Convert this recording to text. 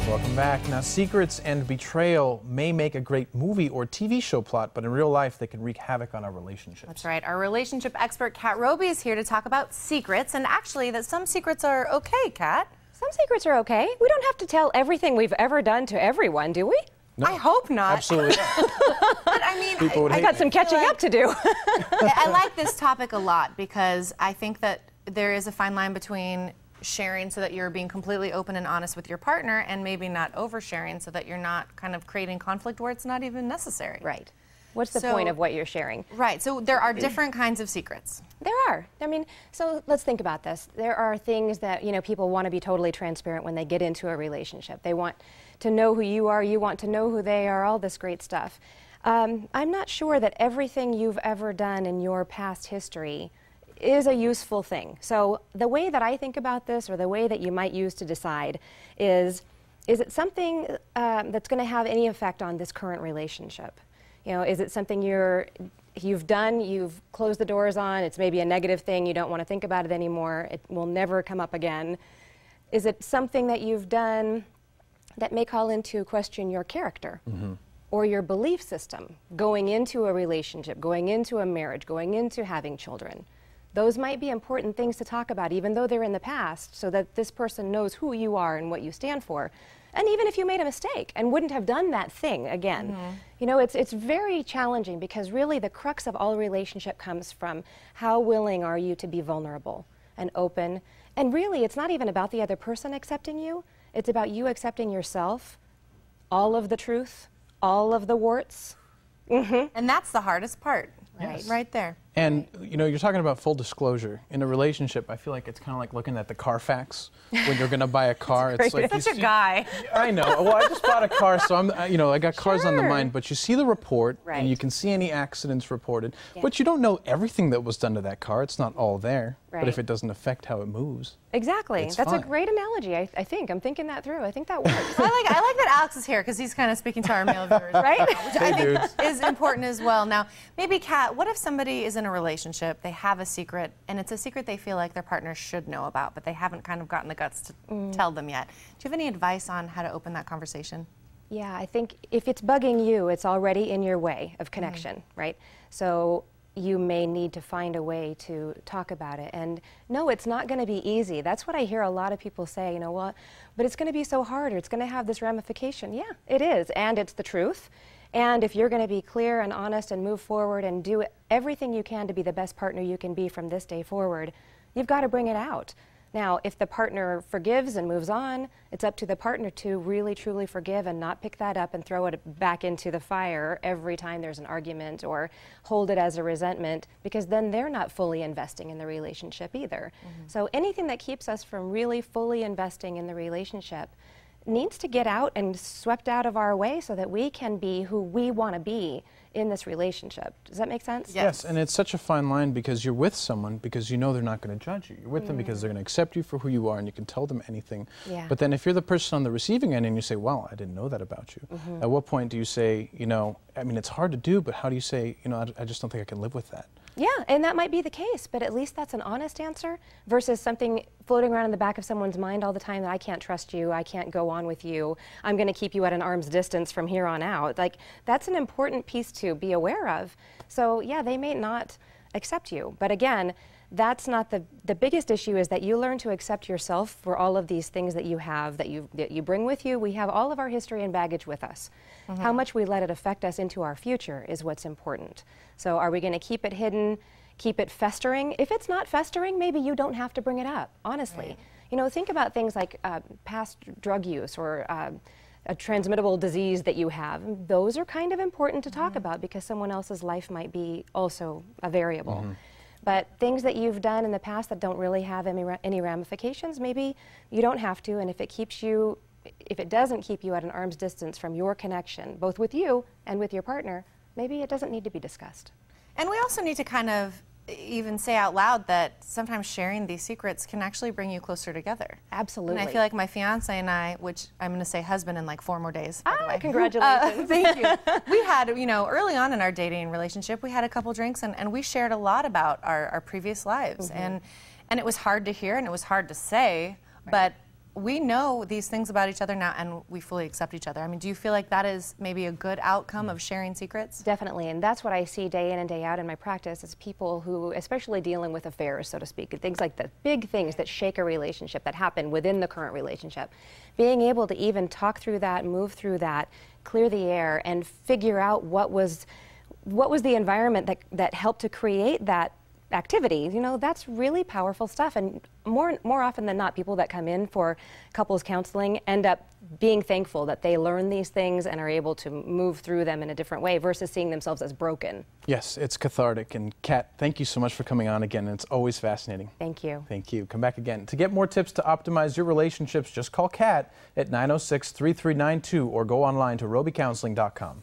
Welcome back. Now, Secrets and Betrayal may make a great movie or TV show plot, but in real life, they can wreak havoc on our relationships. That's right. Our relationship expert, Kat Robey, is here to talk about secrets, and actually that some secrets are okay, Kat. Some secrets are okay. We don't have to tell everything we've ever done to everyone, do we? No. I hope not. Absolutely not. But I mean, I got some catching up to do. I like this topic a lot because I think that there is a fine line between sharing so that you're being completely open and honest with your partner, and maybe not oversharing so that you're not kind of creating conflict where it's not even necessary. Right. What's the point of what you're sharing? Right. So there are different kinds of secrets. There are. I mean, so let's think about this. There are things that, you know, people want to be totally transparent when they get into a relationship. They want to know who you are, you want to know who they are, all this great stuff. I'm not sure that everything you've ever done in your past history is a useful thing. So the way that I think about this, or the way that you might use to decide, is it something that's going to have any effect on this current relationship? You know, is it something you've done, you've closed the doors on, it's maybe a negative thing, you don't want to think about it anymore, it will never come up again? Is it something that you've done that may call into question your character? Or your belief system going into a relationship, going into a marriage, going into having children? Those might be important things to talk about, even though they're in the past, so that this person knows who you are and what you stand for. And even if you made a mistake and wouldn't have done that thing again. You know, it's very challenging, because really the crux of all relationship comes from how willing are you to be vulnerable and open. And really, it's not even about the other person accepting you. It's about you accepting yourself, all of the truth, all of the warts. And that's the hardest part. Yes. Right there. And, you know, you're talking about full disclosure. In a relationship, I feel like it's kind of like looking at the Carfax when you're going to buy a car. It's like Such a guy. I know. Well, I just bought a car, so I got cars on the mind. But you see the report, Right. and you can see any accidents reported. Yeah. But you don't know everything that was done to that car. It's not all there. Right. But if it doesn't affect how it moves. Exactly. That's fine. a great analogy, I think. I'm thinking that through. I think that works. I like that Alex is here, because he's kind of speaking to our male viewers. Right? Which I think is important as well. Now, maybe, Kat, what if somebody is in a relationship, they have a secret, and it's a secret they feel like their partner should know about, but they haven't kind of gotten the guts to tell them yet? Do you have any advice on how to open that conversation? Yeah, I think if it's bugging you, it's already in your way of connection, right? So you may need to find a way to talk about it. And no, it's not going to be easy. That's what I hear a lot of people say, you know, well, but it's going to be so hard, or it's going to have this ramification. Yeah, it is, and it's the truth. And if you're going to be clear and honest and move forward and do everything you can to be the best partner you can be from this day forward, you've got to bring it out. Now, if the partner forgives and moves on, it's up to the partner to really, truly forgive and not pick that up and throw it back into the fire every time there's an argument, or hold it as a resentment, because then they're not fully investing in the relationship either. So anything that keeps us from really fully investing in the relationship needs to get out and swept out of our way, so that we can be who we want to be in this relationship. Does that make sense? Yes, and it's such a fine line, because you're with someone because you know they're not going to judge you. You're with them because they're going to accept you for who you are, and you can tell them anything. Yeah. But then if you're the person on the receiving end and you say, well, I didn't know that about you, at what point do you say, you know, I mean, it's hard to do, but how do you say, you know, I just don't think I can live with that? Yeah, and that might be the case, but at least that's an honest answer versus something floating around in the back of someone's mind all the time that I can't trust you, I can't go on with you, I'm going to keep you at an arm's distance from here on out. Like, that's an important piece to be aware of. So yeah, they may not accept you, but again, that's not the biggest issue. Is that you learn to accept yourself for all of these things that you have, that you bring with you. We have all of our history and baggage with us. How much we let it affect us into our future is what's important. So are we going to keep it hidden, keep it festering? If it's not festering, maybe you don't have to bring it up, honestly. Right. You know, think about things like past drug use, or a transmittable disease that you have. Those are kind of important to talk about, because someone else's life might be also a variable. But things that you've done in the past that don't really have any ramifications, maybe you don't have to. And if it doesn't keep you at an arm's distance from your connection, both with you and with your partner, maybe it doesn't need to be discussed. And we also need to kind of even say out loud that sometimes sharing these secrets can actually bring you closer together. Absolutely. And I feel like my fiance and I, which I'm going to say husband in like 4 more days, by the way. Congratulations. Thank you. We had, you know, early on in our dating relationship, we had a couple drinks, and we shared a lot about our previous lives. And it was hard to hear, and it was hard to say, but we know these things about each other now and we fully accept each other. I mean, do you feel like that is maybe a good outcome of sharing secrets? Definitely, and that's what I see day in and day out in my practice is people who, especially dealing with affairs, so to speak, things like the big things that shake a relationship that happen within the current relationship, being able to even talk through that, move through that, clear the air, and figure out what was the environment that helped to create that activity. You know, that's really powerful stuff, and more often than not, people that come in for couples counseling end up being thankful that they learn these things and are able to move through them in a different way versus seeing themselves as broken. Yes, it's cathartic. And Kat, thank you so much for coming on again. It's always fascinating. Thank you. Thank you. Come back again. To get more tips to optimize your relationships, just call Kat at 906-3392 or go online to robeycounseling.com.